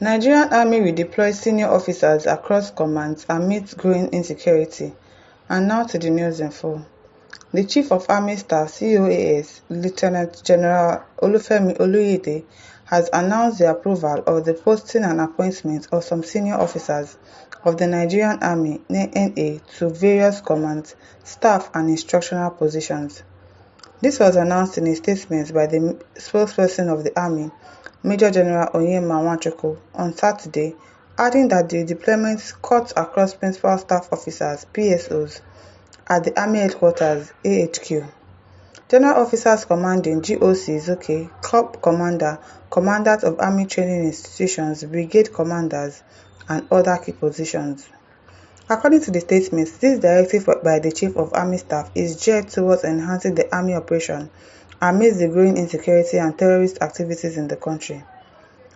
Nigerian Army will deploy senior officers across commands amidst growing insecurity. And now to the news in full. The Chief of Army Staff (COAS), Lieutenant General Olufemi Oluyede, has announced the approval of the posting and appointment of some senior officers of the Nigerian Army (NA) to various commands, staff and instructional positions. This was announced in a statement by the spokesperson of the Army, Major General Onyema Nwachukwu, on Saturday, adding that the deployment cuts across principal staff officers (PSOs) at the Army Headquarters (AHQ), General Officers Commanding (GOCs), Corps Commander, Commanders of Army Training Institutions, Brigade Commanders, and other key positions. According to the statement, this directive by the Chief of Army Staff is geared towards enhancing the Army operation amidst the growing insecurity and terrorist activities in the country.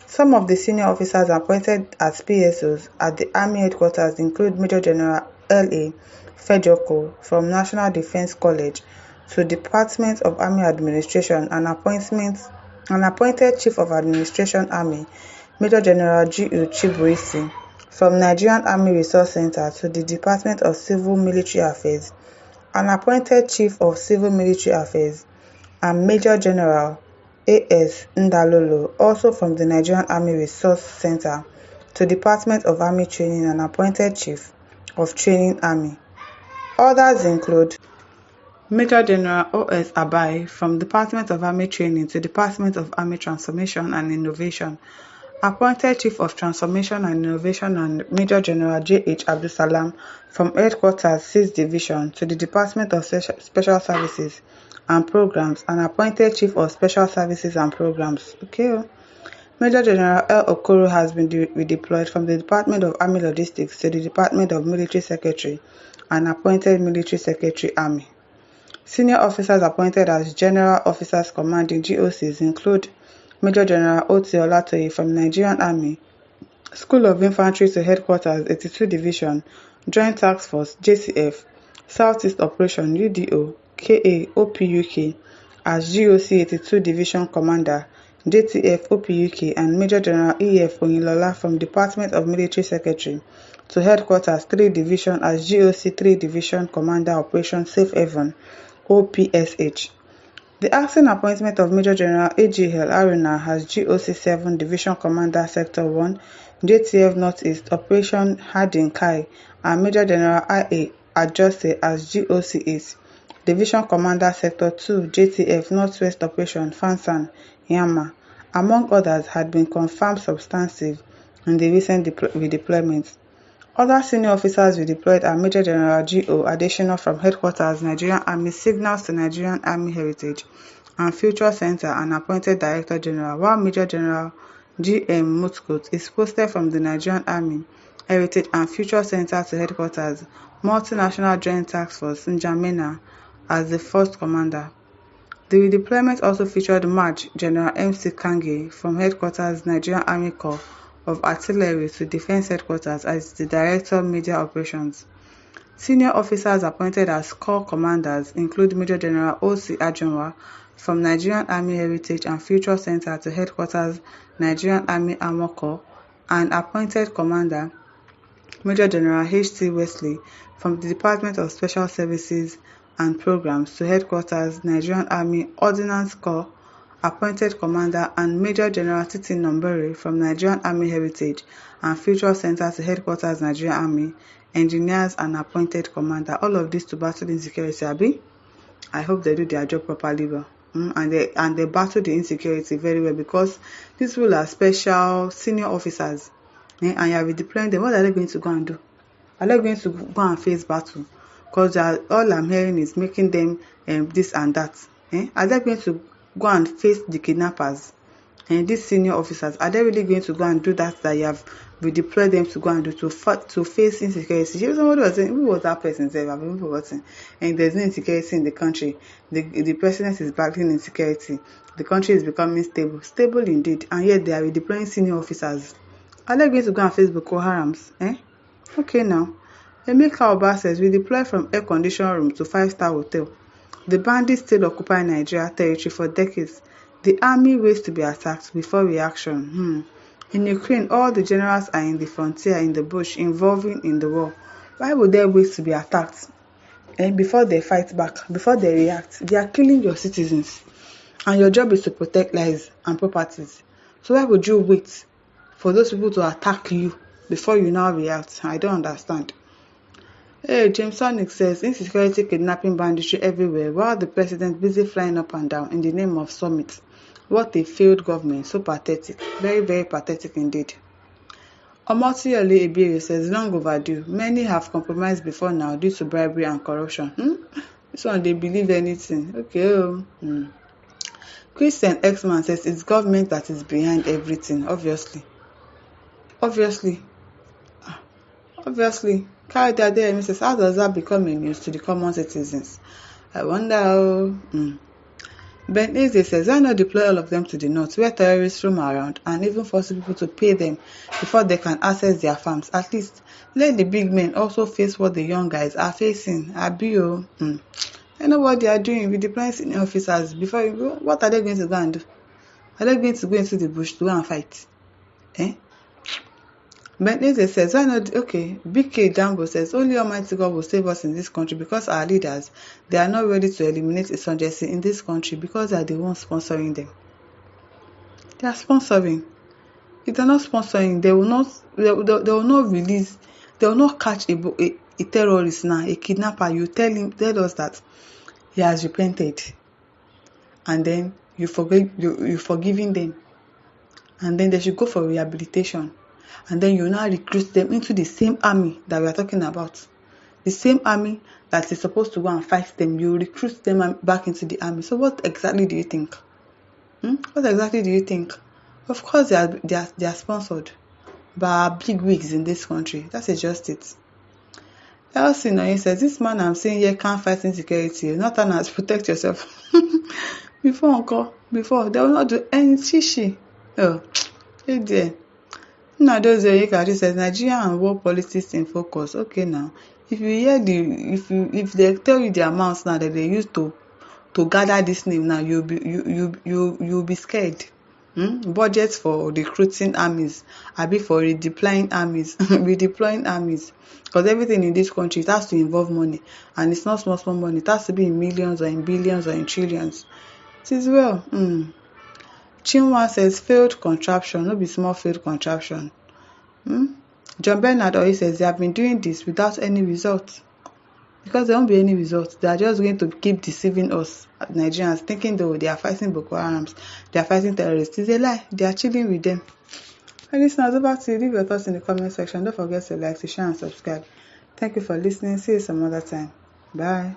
Some of the senior officers appointed as PSOs at the Army Headquarters include Major General L.A. Fejoko from National Defense College to Department of Army Administration and appointed Chief of Administration Army, Major General G.U. Chibuisi, from Nigerian Army Resource Center to the Department of Civil Military Affairs, and appointed Chief of Civil Military Affairs, and Major General A.S. Ndalolo, also from the Nigerian Army Resource Center, to Department of Army Training and appointed Chief of Training Army. Others include Major General O.S. Abai from Department of Army Training to Department of Army Transformation and Innovation, appointed Chief of Transformation and Innovation, and Major General J.H. Abdusalam from Headquarters 6th Division to the Department of Special Services and Programs, and appointed Chief of Special Services and Programs. Major General L. Okoro has been redeployed from the Department of Army Logistics to the Department of Military Secretary and appointed Military Secretary Army. Senior officers appointed as General Officers Commanding GOCs include Major General O.T. Olatoye from Nigerian Army, School of Infantry to Headquarters 82 Division, Joint Task Force JTF, Southeast Operation UDO, KA OPUK as GOC 82 Division Commander, JTF OPUK, and Major General E.F. Oyinlola from Department of Military Secretary to Headquarters 3 Division as GOC 3 Division Commander Operation Safe Haven, OPSH. The acting appointment of Major General A.G.L. Aruna as GOC 7 Division Commander Sector 1, JTF Northeast Operation Hardin Kai, and Major General I.A. Ajose as GOC 8 Division Commander Sector 2, JTF Northwest Operation Fansan, Yama, among others, had been confirmed substantive in the recent redeployments. Other senior officers redeployed are Major General G.O. Adesina from Headquarters Nigerian Army Signals to Nigerian Army Heritage and Future Center and appointed Director General, while Major General G.M. Mutkut is posted from the Nigerian Army Heritage and Future Center to Headquarters Multinational Joint Task Force N'Djamena as the first commander. The redeployment also featured Maj. General M.C. Kange from Headquarters Nigerian Army Corps of Artillery to Defense Headquarters as the Director of Media Operations. Senior officers appointed as Corps Commanders include Major General O.C. Ajonwa from Nigerian Army Heritage and Future Center to Headquarters Nigerian Army Armor Corps, and appointed Commander Major General H.T. Wesley from the Department of Special Services and Programs to Headquarters Nigerian Army Ordnance Corps, appointed Commander, and Major General Titi Nombere from Nigerian Army Heritage and Future Center to Headquarters Nigerian Army Engineers and appointed Commander. All of this to battle insecurity, abi? I hope they do their job properly well. And they battle the insecurity very well, because these people are special senior officers. And you are redeploying them. What are they going to go and do? Are they going to go and face battle? Because all I'm hearing is making them this and that. Are they going to go and face the kidnappers? And these senior officers, are they really going to go and do that you have redeployed them to go and do to face insecurity? Somebody was saying, who was that person? I've even forgotten. And there's no insecurity in the country. The president is battling insecurity. The country is becoming stable. Stable indeed. And yet they are redeploying senior officers. Are they going to go and face Boko Harams? Okay now. Emeka Oba says, we deploy from air-conditioned room to 5-star hotel. The bandits still occupy Nigeria territory for decades. The army waits to be attacked before reaction. In Ukraine, all the generals are in the frontier, in the bush, involving in the war. Why would they wait to be attacked? Before they fight back, before they react? They are killing your citizens. And your job is to protect lives and properties. So why would you wait for those people to attack you before you now react? I don't understand. Hey, James Sonic says insecurity, kidnapping, banditry everywhere while the president busy flying up and down in the name of summit. What a failed government. So pathetic. Very, very pathetic indeed. Omotiyole Ebere says long overdue. Many have compromised before now due to bribery and corruption. This one, they believe anything. Okay. Christian X-Man says it's government that is behind everything. Obviously. Kayode Adeyemi says, how does that become a news to the common citizens? I wonder how. Ben Eze says, why not deploy all of them to the north where terrorists roam around and even force people to pay them before they can access their farms? At least let the big men also face what the young guys are facing. Abio. I know what they are doing with deploying senior officers. Before you go, what are they going to go and do? Are they going to go into the bush to go and fight? Bentley says, why not? Okay, BK Jambo says, only Almighty God will save us in this country because our leaders, they are not ready to eliminate insurgency in this country because they are the ones sponsoring them. They are sponsoring. If they are not sponsoring, they will not release, they will not catch a terrorist now, a kidnapper. You tell us that he has repented, and then you're forgiving them, and then they should go for rehabilitation. And then you now recruit them into the same army that we are talking about. The same army that is supposed to go and fight them. You recruit them back into the army. So what exactly do you think? What exactly do you think? Of course they are sponsored by big wigs in this country. That's just it. Elsie Noye says, this man I'm saying here can't fight insecurity. Not as protect yourself. Before they will not do any shishi. Oh, hey dear. Nnadozie Oyekari says Nigeria and war politics in focus. Okay, now if you hear if they tell you the amounts now that they used to gather this name now, you'll be scared. Budgets for recruiting armies, abi for redeploying armies, because everything in this country, it has to involve money, and it's not small money. It has to be in millions or in billions or in trillions. It is well. Chinua says failed contraption, no be small failed contraption. John Bernard Oye says they have been doing this without any result. Because there won't be any result. They are just going to keep deceiving us, Nigerians, thinking though they are fighting Boko Harams, they are fighting terrorists. It's a lie. They are chilling with them. And listeners, over to you. Leave your thoughts in the comment section. Don't forget to like, to share, and subscribe. Thank you for listening. See you some other time. Bye.